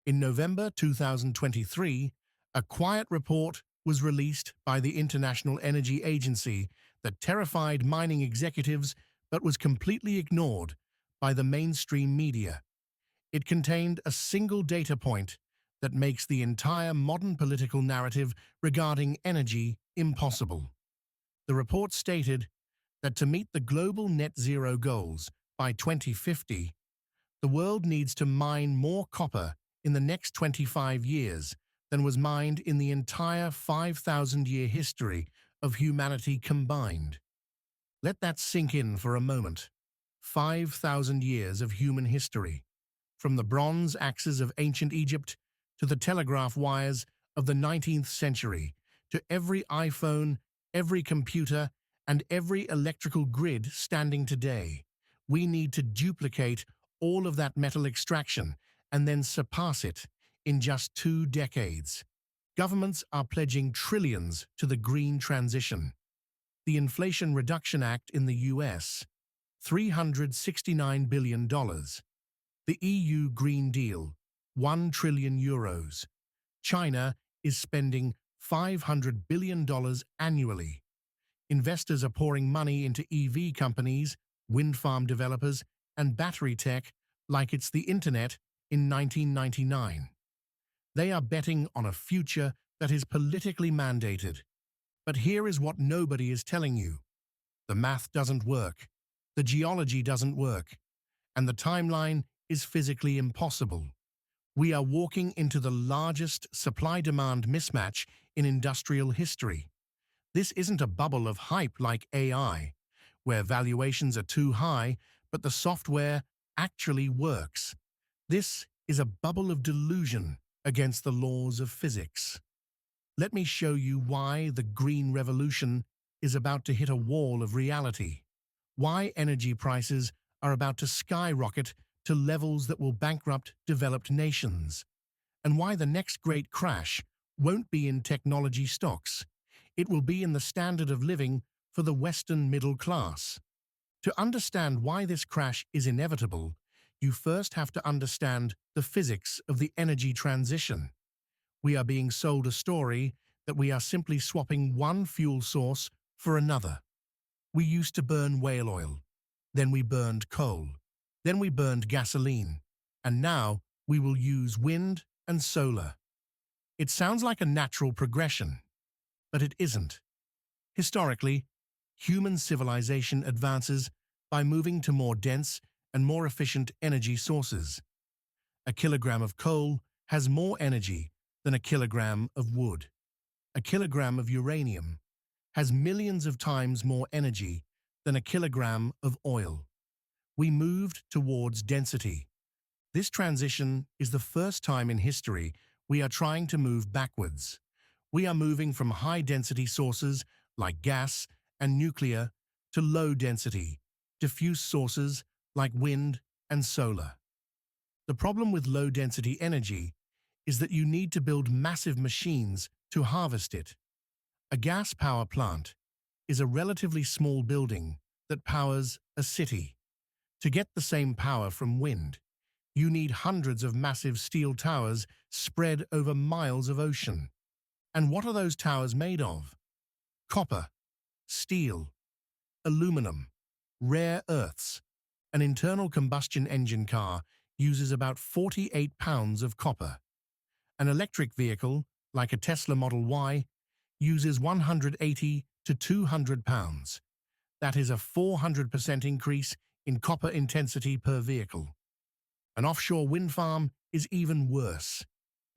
In November 2023, a quiet report was released by the International Energy Agency that terrified mining executives but was completely ignored by the mainstream media. It contained a single data point that makes the entire modern political narrative regarding energy impossible. The report stated that to meet the global net zero goals by 2050, the world needs to mine more copper in the next 25 years than was mined in the entire 5,000-year history of humanity combined. Let that sink in for a moment. 5,000 years of human history, from the bronze axes of ancient Egypt to the telegraph wires of the 19th century, to every iPhone, every computer, and every electrical grid standing today. We need to duplicate all of that metal extraction and then surpass it in just 2 decades. Governments are pledging trillions to the green transition. The Inflation Reduction Act in the US, $369 billion. The EU Green Deal, €1 trillion. China is spending $500 billion annually. Investors are pouring money into EV companies, wind farm developers, and battery tech like it's the internet in 1999. They are betting on a future that is politically mandated. But here is what nobody is telling you. The math doesn't work, the geology doesn't work, and the timeline is physically impossible. We are walking into the largest supply-demand mismatch in industrial history. This isn't a bubble of hype like AI, where valuations are too high, but the software actually works. This is a bubble of delusion against the laws of physics. Let me show you why the green revolution is about to hit a wall of reality, why energy prices are about to skyrocket to levels that will bankrupt developed nations, and why the next great crash won't be in technology stocks. It will be in the standard of living for the Western middle class. To understand why this crash is inevitable, you first have to understand the physics of the energy transition. We are being sold a story that we are simply swapping one fuel source for another. We used to burn whale oil, then we burned coal, then we burned gasoline, and now we will use wind and solar. It sounds like a natural progression, but it isn't. Historically, human civilization advances by moving to more dense and more efficient energy sources. A kilogram of coal has more energy than a kilogram of wood. A kilogram of uranium has millions of times more energy than a kilogram of oil. We moved towards density. This transition is the first time in history we are trying to move backwards. We are moving from high-density sources like gas and nuclear to low-density, diffuse sources like wind and solar. The problem with low-density energy is that you need to build massive machines to harvest it. A gas power plant is a relatively small building that powers a city. To get the same power from wind, you need hundreds of massive steel towers spread over miles of ocean. And what are those towers made of? Copper, steel, aluminum, rare earths. An internal combustion engine car uses about 48 pounds of copper. An electric vehicle, like a Tesla Model Y, uses 180 to 200 pounds. That is a 400% increase in copper intensity per vehicle. An offshore wind farm is even worse.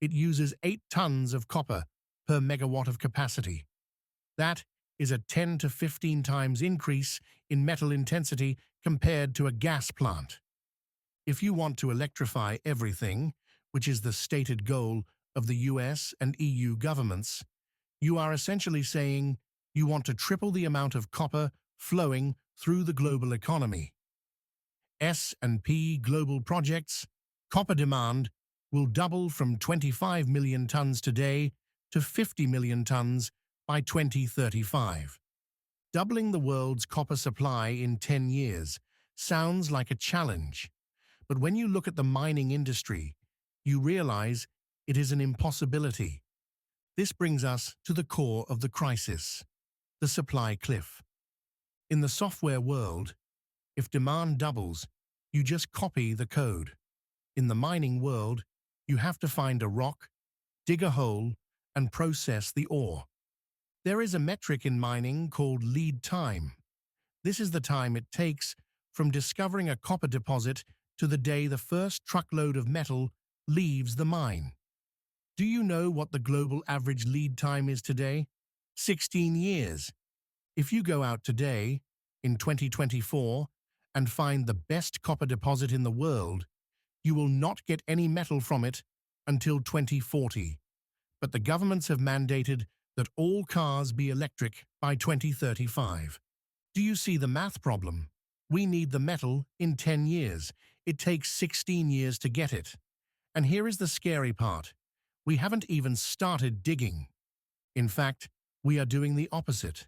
It uses 8 tons of copper per megawatt of capacity. That is a 10 to 15 times increase in metal intensity compared to a gas plant. If you want to electrify everything, which is the stated goal of the US and EU governments, you are essentially saying you want to triple the amount of copper flowing through the global economy. S&P Global projects, copper demand will double from 25 million tons today to 50 million tons by 2035. Doubling the world's copper supply in 10 years sounds like a challenge, but when you look at the mining industry, you realize it is an impossibility. This brings us to the core of the crisis, the supply cliff. In the software world, if demand doubles, you just copy the code. In the mining world, you have to find a rock, dig a hole, and process the ore. There is a metric in mining called lead time. This is the time it takes from discovering a copper deposit to the day the first truckload of metal leaves the mine. Do you know what the global average lead time is today? 16 years. If you go out today, in 2024, and find the best copper deposit in the world, you will not get any metal from it until 2040. But the governments have mandated that all cars be electric by 2035. Do you see the math problem? We need the metal in 10 years. It takes 16 years to get it. And here is the scary part. We haven't even started digging. In fact, we are doing the opposite.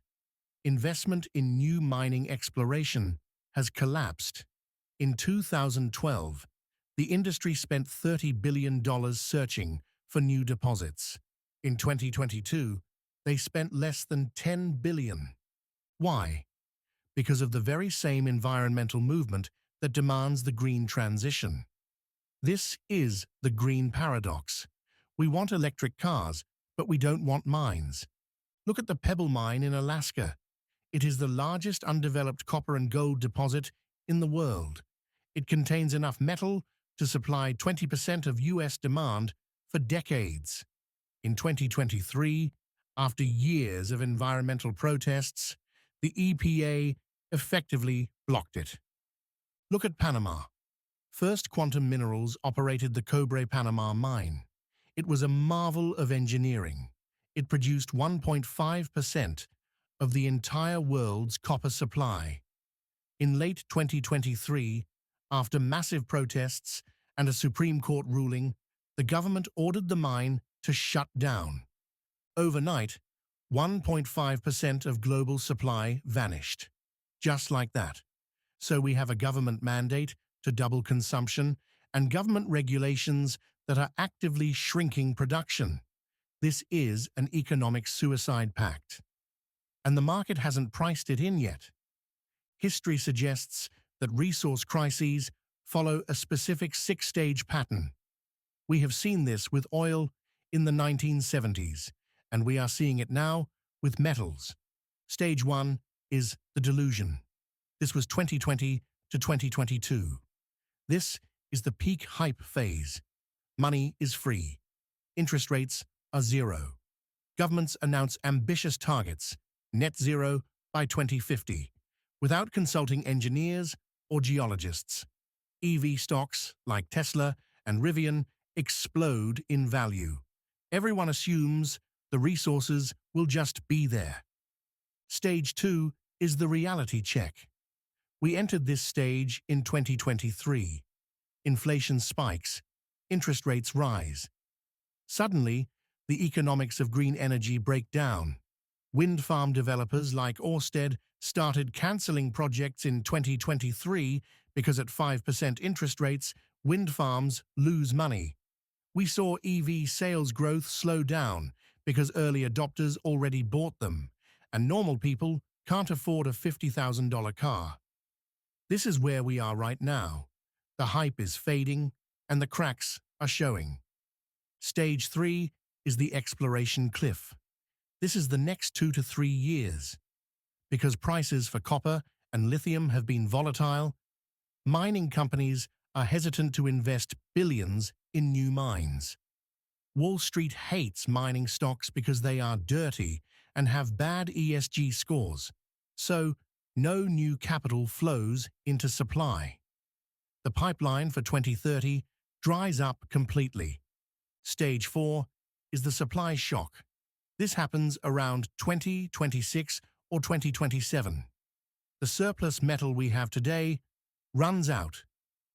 Investment in new mining exploration has collapsed. In 2012, the industry spent $30 billion searching for new deposits. In 2022, they spent less than $10 billion. Why? Because of the very same environmental movement that demands the green transition. This is the green paradox. We want electric cars, but we don't want mines. Look at the Pebble Mine in Alaska. It is the largest undeveloped copper and gold deposit in the world. It contains enough metal to supply 20% of US demand for decades. In 2023, after years of environmental protests, the EPA effectively blocked it. Look at Panama. First Quantum Minerals operated the Cobre Panama mine. It was a marvel of engineering. It produced 1.5% of the entire world's copper supply. In late 2023, after massive protests and a Supreme Court ruling, the government ordered the mine to shut down. Overnight, 1.5% of global supply vanished. Just like that. So we have a government mandate to double consumption and government regulations that are actively shrinking production. This is an economic suicide pact. And the market hasn't priced it in yet. History suggests that resource crises follow a specific six-stage pattern. We have seen this with oil in the 1970s, and we are seeing it now with metals. Stage 1 is the delusion. This was 2020 to 2022. This is the peak hype phase. Money is free. Interest rates are zero. Governments announce ambitious targets, net zero by 2050, without consulting engineers or geologists. EV stocks like Tesla and Rivian explode in value. Everyone assumes the resources will just be there. Stage 2 is the reality check. We entered this stage in 2023. Inflation spikes, interest rates rise. Suddenly, the economics of green energy break down. Wind farm developers like Ørsted started cancelling projects in 2023 because at 5% interest rates, wind farms lose money. We saw EV sales growth slow down because early adopters already bought them, and normal people can't afford a $50,000 car. This is where we are right now. The hype is fading, and the cracks are showing. Stage 3 is the exploration cliff. This is the next 2 to 3 years. Because prices for copper and lithium have been volatile, mining companies are hesitant to invest billions in new mines. Wall Street hates mining stocks because they are dirty and have bad ESG scores, so no new capital flows into supply. The pipeline for 2030 dries up completely. Stage 4 is the supply shock. This happens around 2026 or 2027. The surplus metal we have today runs out.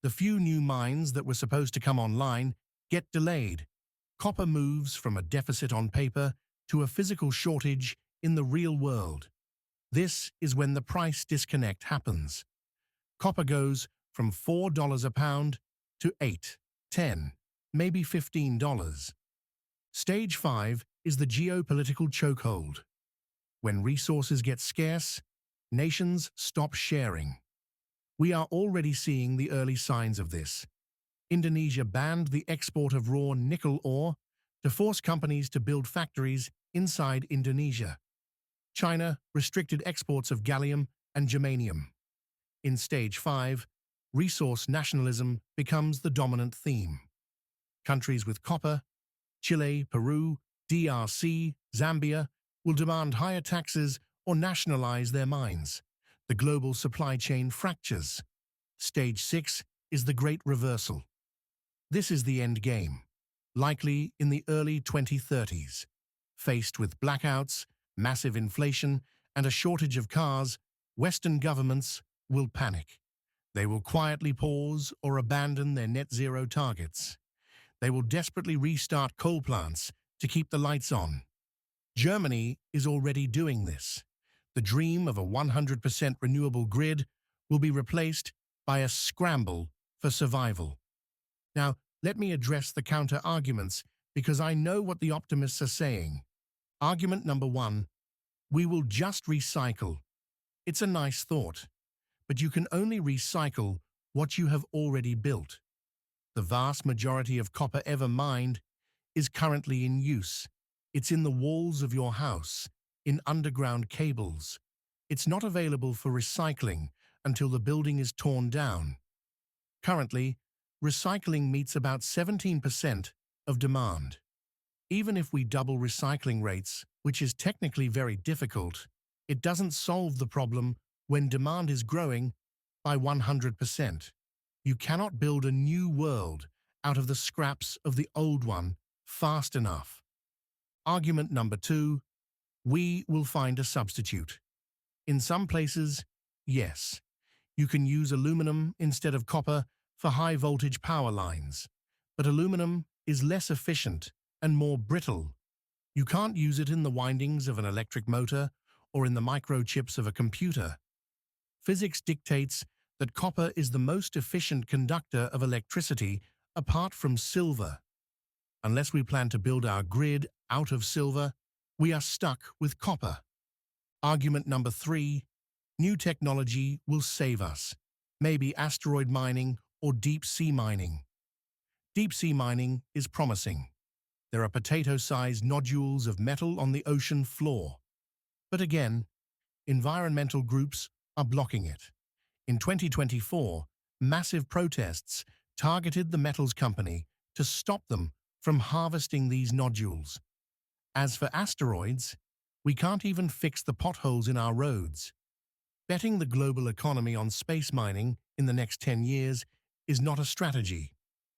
The few new mines that were supposed to come online get delayed. Copper moves from a deficit on paper to a physical shortage in the real world. This is when the price disconnect happens. Copper goes from $4 a pound to $8, $10, maybe $15. Stage 5 is the geopolitical chokehold. When resources get scarce, nations stop sharing. We are already seeing the early signs of this. Indonesia banned the export of raw nickel ore to force companies to build factories inside Indonesia. China restricted exports of gallium and germanium. In Stage 5, resource nationalism becomes the dominant theme. Countries with copper, Chile, Peru, DRC, Zambia, will demand higher taxes or nationalize their mines. The global supply chain fractures. Stage 6 is the Great Reversal. This is the end game, likely in the early 2030s. Faced with blackouts, massive inflation, and a shortage of cars, Western governments will panic. They will quietly pause or abandon their net zero targets. They will desperately restart coal plants to keep the lights on. Germany is already doing this. The dream of a 100% renewable grid will be replaced by a scramble for survival. Now, let me address the counter-arguments because I know what the optimists are saying. Argument number 1, we will just recycle. It's a nice thought, but you can only recycle what you have already built. The vast majority of copper ever mined is currently in use. It's in the walls of your house, in underground cables. It's not available for recycling until the building is torn down. Currently, recycling meets about 17% of demand. Even if we double recycling rates, which is technically very difficult, it doesn't solve the problem when demand is growing by 100%. You cannot build a new world out of the scraps of the old one fast enough. Argument number 2, we will find a substitute. In some places, yes, you can use aluminum instead of copper for high-voltage power lines, but aluminum is less efficient and more brittle. You can't use it in the windings of an electric motor or in the microchips of a computer. Physics dictates that copper is the most efficient conductor of electricity apart from silver. Unless we plan to build our grid out of silver, we are stuck with copper. Argument number 3, new technology will save us. Maybe asteroid mining or deep-sea mining. Deep-sea mining is promising. There are potato-sized nodules of metal on the ocean floor. But again, environmental groups are blocking it. In 2024, massive protests targeted the metals company to stop them from harvesting these nodules. As for asteroids, we can't even fix the potholes in our roads. Betting the global economy on space mining in the next 10 years is not a strategy.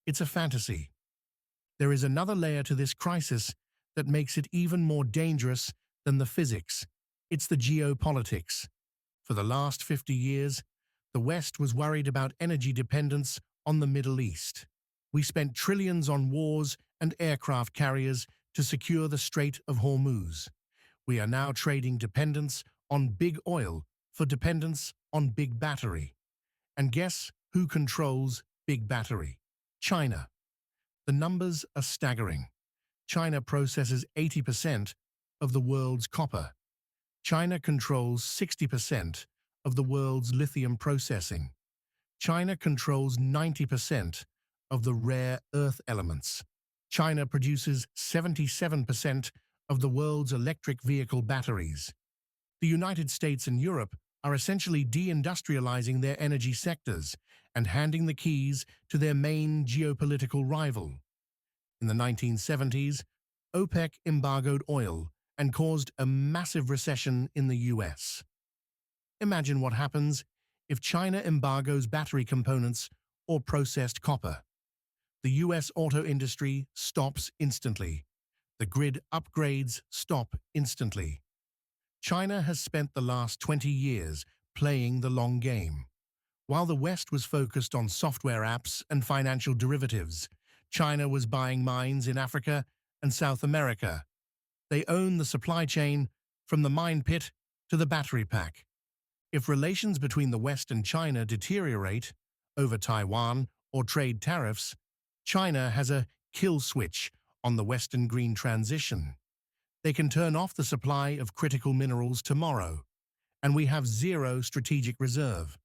It's a fantasy. There is another layer to this crisis that makes it even more dangerous than the physics. It's the geopolitics. For the last 50 years, the West was worried about energy dependence on the Middle East. We spent trillions on wars and aircraft carriers to secure the Strait of Hormuz. We are now trading dependence on big oil for dependence on big battery. And guess who controls big battery? China. The numbers are staggering. China processes 80% of the world's copper. China controls 60% of the world's lithium processing. China controls 90% of the rare earth elements. China produces 77% of the world's electric vehicle batteries. The United States and Europe are essentially deindustrializing their energy sectors and handing the keys to their main geopolitical rival. In the 1970s, OPEC embargoed oil and caused a massive recession in the US. Imagine what happens if China embargoes battery components or processed copper. The US auto industry stops instantly. The grid upgrades stop instantly. China has spent the last 20 years playing the long game. While the West was focused on software apps and financial derivatives, China was buying mines in Africa and South America. They own the supply chain from the mine pit to the battery pack. If relations between the West and China deteriorate over Taiwan or trade tariffs, China has a kill switch on the Western green transition. They can turn off the supply of critical minerals tomorrow, and we have zero strategic reserve.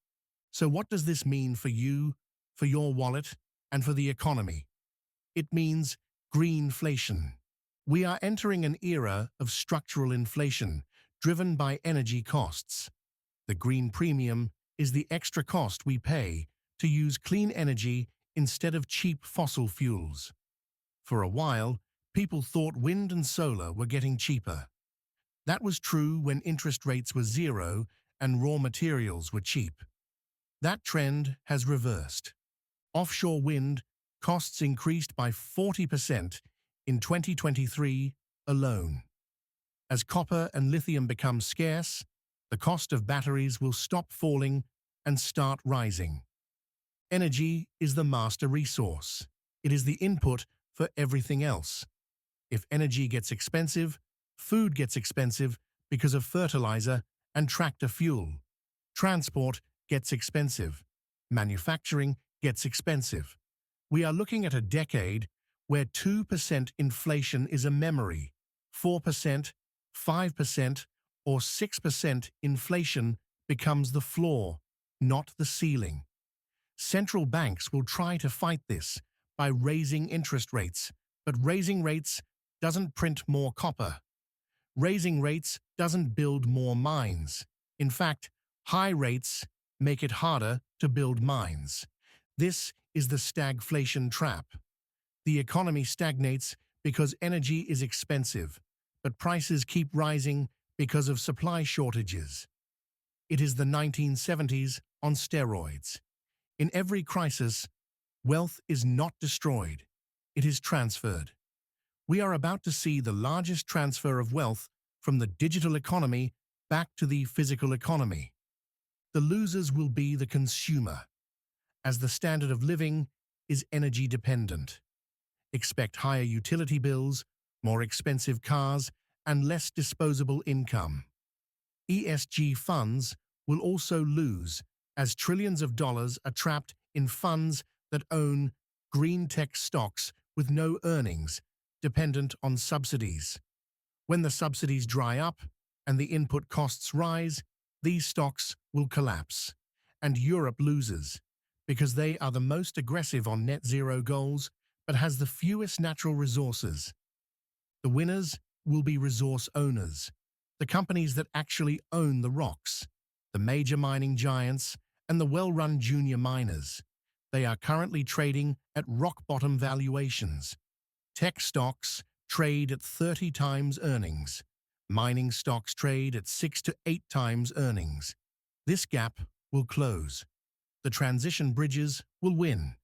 So what does this mean for you, for your wallet, and for the economy? It means greenflation. We are entering an era of structural inflation driven by energy costs. The green premium is the extra cost we pay to use clean energy instead of cheap fossil fuels. For a while, people thought wind and solar were getting cheaper. That was true when interest rates were zero and raw materials were cheap. That trend has reversed. Offshore wind costs increased by 40% in 2023 alone. As copper and lithium become scarce, the cost of batteries will stop falling and start rising. Energy is the master resource. It is the input for everything else. If energy gets expensive, food gets expensive because of fertilizer and tractor fuel. Transport gets expensive. Manufacturing gets expensive. We are looking at a decade where 2% inflation is a memory. 4%, 5%, or 6% inflation becomes the floor, not the ceiling. Central banks will try to fight this by raising interest rates, but raising rates doesn't print more copper. Raising rates doesn't build more mines. In fact, high rates make it harder to build mines. This is the stagflation trap. The economy stagnates because energy is expensive, but prices keep rising because of supply shortages. It is the 1970s on steroids. In every crisis, wealth is not destroyed, it is transferred. We are about to see the largest transfer of wealth from the digital economy back to the physical economy. The losers will be the consumer, as the standard of living is energy dependent. Expect higher utility bills, more expensive cars, and less disposable income. ESG funds will also lose as trillions of dollars are trapped in funds that own green tech stocks with no earnings, dependent on subsidies. When the subsidies dry up and the input costs rise, these stocks will collapse. And Europe loses, because they are the most aggressive on net zero goals but has the fewest natural resources. The winners will be resource owners, the companies that actually own the rocks, the major mining giants, and the well-run junior miners. They are currently trading at rock-bottom valuations. Tech stocks trade at 30 times earnings. Mining stocks trade at 6 to 8 times earnings. This gap will close. The transition bridges will win.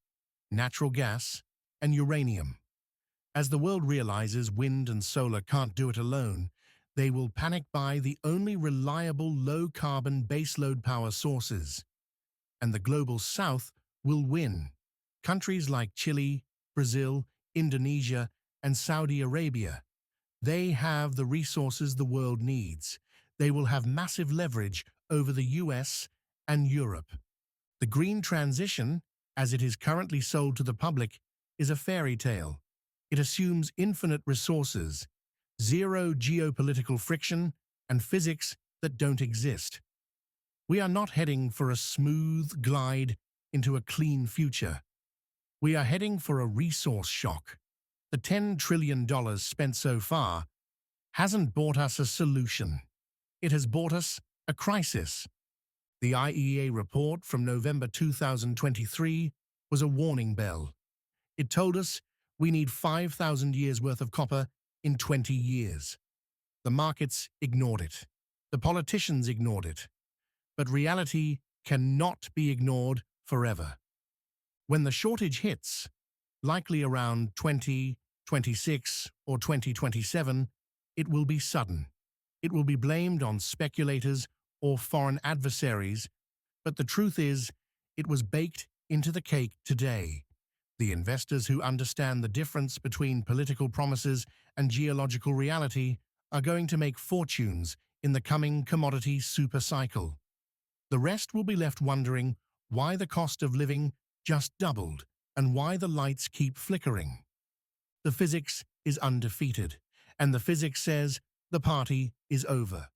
Natural gas and uranium. As the world realizes wind and solar can't do it alone, they will panic buy the only reliable low-carbon baseload power sources. And the global south will win. Countries like Chile, Brazil, Indonesia, and Saudi Arabia, they have the resources the world needs. They will have massive leverage over the US and Europe. The green transition, as it is currently sold to the public, is a fairy tale. It assumes infinite resources, zero geopolitical friction, and physics that don't exist. We are not heading for a smooth glide into a clean future. We are heading for a resource shock. The $10 trillion spent so far hasn't bought us a solution. It has bought us a crisis. The IEA report from November 2023 was a warning bell. It told us we need 5,000 years' worth of copper in 20 years. The markets ignored it. The politicians ignored it. But reality cannot be ignored forever. When the shortage hits, likely around 2026 or 2027, it will be sudden. It will be blamed on speculators or foreign adversaries, but the truth is, it was baked into the cake today. The investors who understand the difference between political promises and geological reality are going to make fortunes in the coming commodity super cycle. The rest will be left wondering why the cost of living just doubled and why the lights keep flickering. The physics is undefeated, and the physics says the party is over.